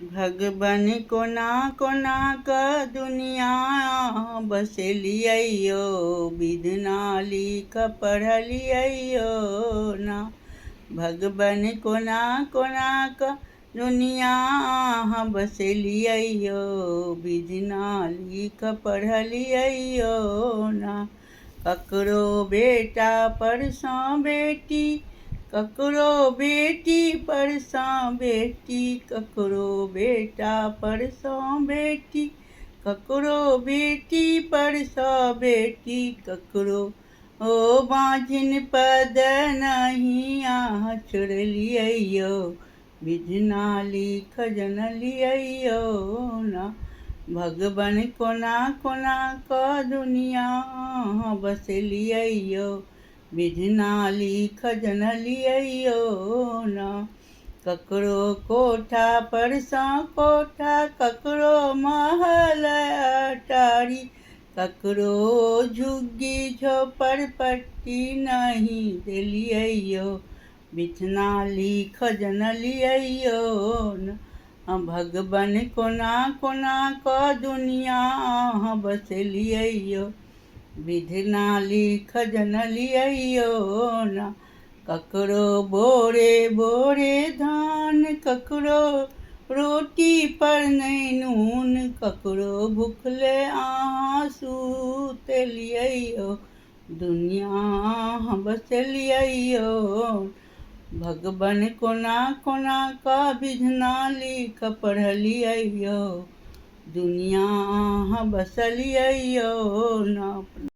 भगवन कोना कोना क दुनिया बसलियो, विधना लिख पढ़लियो ना। भगवन कोना कोना क दुनिया बसलियो, विधना लिख पढ़लियो ना। ककरो बेटा परसों बेटी, ककरो बेटी परसों बेटी, ककरो बेटा परसों बेटी, ककरो बेटी परसों बेटी, ककरो ओ बाँझिन पद नहीं आह छोड़लियो, विधना लिख जनलियो ना। भगवन कोना कोना क दुनिया बसलियो, विधना लिख जनलियो ना। ककरो कोठा परसों कोठा, ककरो महल अटारी, ककरो झुग्गी झोपड़ पट्टी नहीं देलियो, विधना लिख जनलियो न। भगवन कोना कोना क दुनिया बसलियो, विधना लिख जनलियो ना। ककरो बोरे बोरे धान, ककरो रोटी पर नहीं नून, ककरो भूखले आँसू तेलियो, दुनिया बसलियो। भगवन कोना कोना क विधना लिख पढ़लियो, दुनिया बसलियो ना।